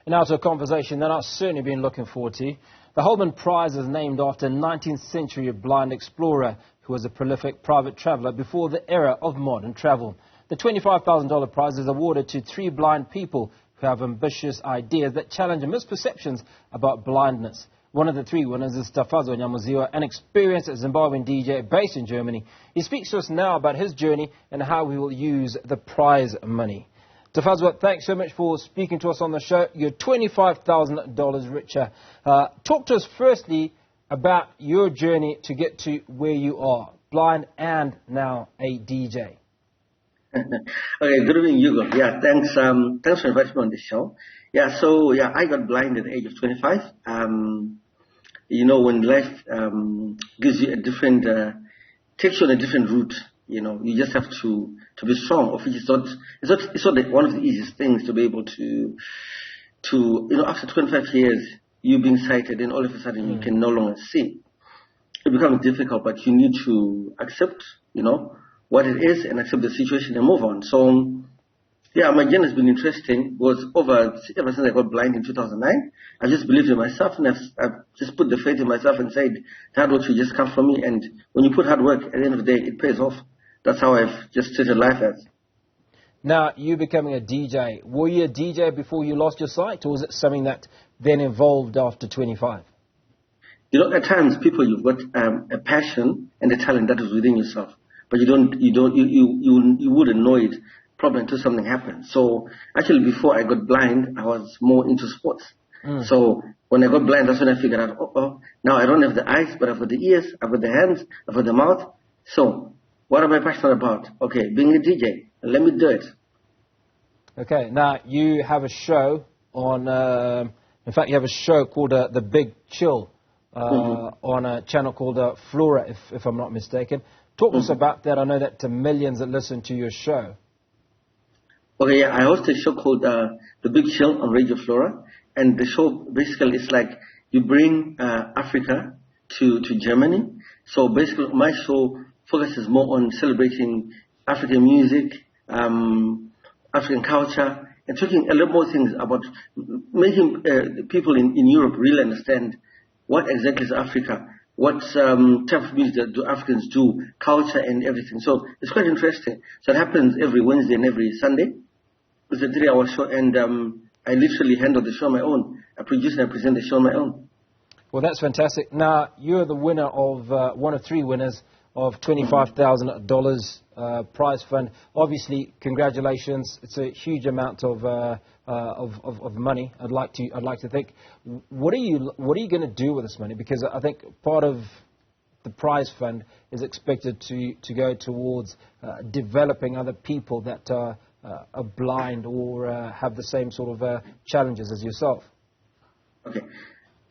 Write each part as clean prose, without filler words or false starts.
And now to a conversation that I've certainly been looking forward to. The Holman Prize is named after a 19th century blind explorer who was a prolific private traveller before the era of modern travel. The $25,000 prize is awarded to 3 blind people who have ambitious ideas that challenge misperceptions about blindness. One of the 3 winners is Tafadzwa Nyamuziwa, an experienced Zimbabwean DJ based in Germany. He speaks to us now about his journey and how he will use the prize money. Tafadzwa, thanks so much for speaking to us on the show. You're $25,000 richer. Talk to us firstly about your journey to get to where you are, blind and now a DJ. Okay, good evening, Hugo. Yeah, thanks for inviting me on the show. Yeah, I got blind at the age of 25. You know, when life gives you a different, takes you on a different route, you know, you just have to be strong. Of which it's not one of the easiest things to be able to, you know, after 25 years, you being sighted and all of a sudden you can no longer see. It becomes difficult, but you need to accept, you know, what it is and accept the situation and move on. So, yeah, my journey has been interesting. It was ever since I got blind in 2009. I just believed in myself, and I've just put the faith in myself and said, hard work should just come from me. And when you put hard work, at the end of the day, it pays off. That's how I've just treated life as. Now, you becoming a DJ, were you a DJ before you lost your sight, or was it something that then evolved after 25? You know, at times, you've got a passion and a talent that is within yourself, but you wouldn't know it probably until something happened. So actually, before I got blind, I was more into sports. So when I got blind, that's when I figured out, now I don't have the eyes, but I've got the ears, I've got the hands, I've got the mouth. So what am I passionate about? Okay, being a DJ. Let me do it. Okay, now you have a show on, in fact, you have a show called The Big Chill on a channel called Flora, if I'm not mistaken. Talk to us about that. I know that millions that listen to your show. Okay, yeah, I host a show called The Big Chill on Radio Flora, and the show basically is like you bring Africa to Germany. So basically, my show focuses more on celebrating African music, African culture, and talking a lot more things about making people in Europe really understand what exactly is Africa, what type of music do Africans do, culture and everything. So it's quite interesting. So it happens every Wednesday and every Sunday. It's a 3-hour show, and I literally handle the show on my own. I produce and I present the show on my own. Well, that's fantastic. Now, you're the winner of, one of 3 winners of $25,000 prize fund. Obviously, congratulations. It's a huge amount of money. I'd like to think. What are you going to do with this money? Because I think part of the prize fund is expected to go towards developing other people that are blind or have the same sort of challenges as yourself. Okay.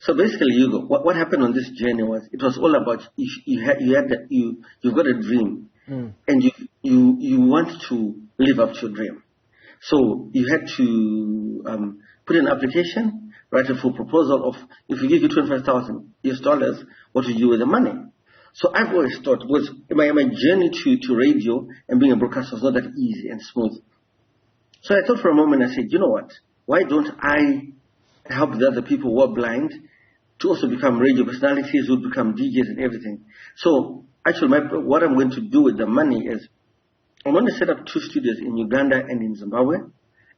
So basically, Hugo, what happened on this journey was it was all about you've got a dream and you want to live up to your dream. So you had to put in an application, write a full proposal of if we give you $25,000, what do you do with the money? So I've always thought was my journey to radio and being a broadcaster was not that easy and smooth. So I thought for a moment, I said, you know what? Why don't I help the other people who are blind to also become radio personalities, who become DJs and everything? So actually, what I'm going to do with the money is I'm going to set up 2 studios in Uganda and in Zimbabwe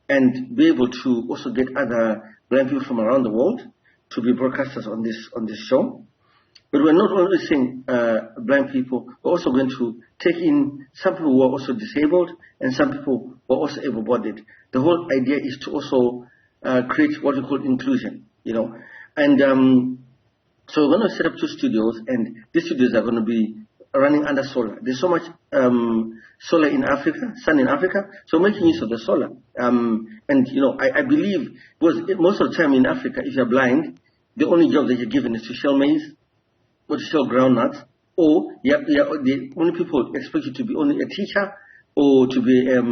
and be able to also get other blind people from around the world to be broadcasters on this show. But we're not only seeing blind people, we're also going to take in some people who are also disabled and some people who are also able-bodied. The whole idea is to also create what we call inclusion, you know. And so we're going to set up 2 studios, and these studios are going to be running under solar. There's so much solar in Africa, sun in Africa, so making use of the solar. And, you know, I believe, because most of the time in Africa, if you're blind, the only job that you're given is to shell maize, or to sell groundnuts, or the only people expect you to be only a teacher or to be a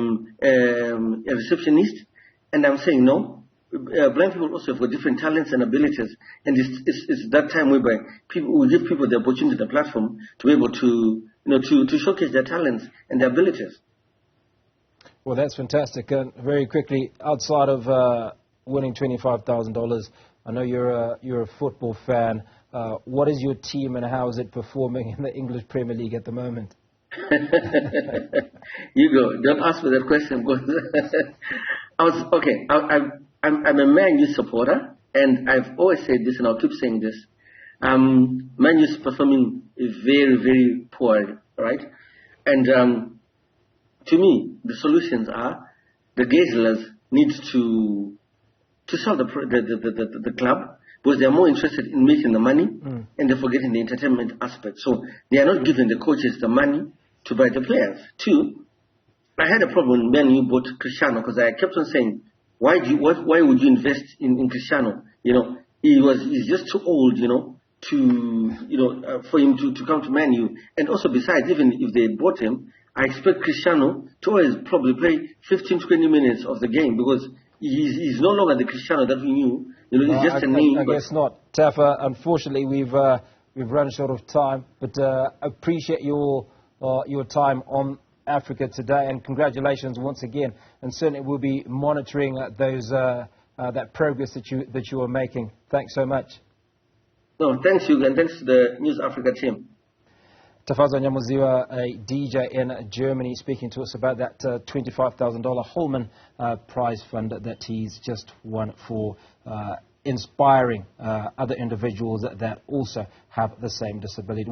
receptionist. And I'm saying no. Blind people also have got different talents and abilities, and it's that time whereby we give people the opportunity, the platform to be able to, you know, to showcase their talents and their abilities. Well, that's fantastic. And very quickly, outside of winning $25,000. I know you're a football fan. What is your team and how is it performing in the English Premier League at the moment? Hugo, don't ask me that question because I'm a Man U supporter, and I've always said this, and I'll keep saying this. Man U is performing very, very poorly, right? And to me, the solutions are the Gazellers need to sell the club because they are more interested in making the money and they're forgetting the entertainment aspect. So they are not giving the coaches the money to buy the players. Two, I had a problem when Man U bought Cristiano because I kept on saying, why would you invest in Cristiano? You know, he's just too old, you know, for him to come to Man U. And also besides, even if they bought him, I expect Cristiano to always probably play 15-20 minutes of the game because he's no longer the Cristiano that we knew. You know, he's just a name. I guess not. Tafa, unfortunately, we've run short of time, but appreciate your time on Africa today, and congratulations once again. And certainly we'll be monitoring that progress that you are making. Thanks so much. No, thanks you, and thanks to the News Africa team. Tafadzwa Nyamuziwa, a DJ in Germany, speaking to us about that $25,000 Holman Prize fund that he's just won for inspiring other individuals that also have the same disability.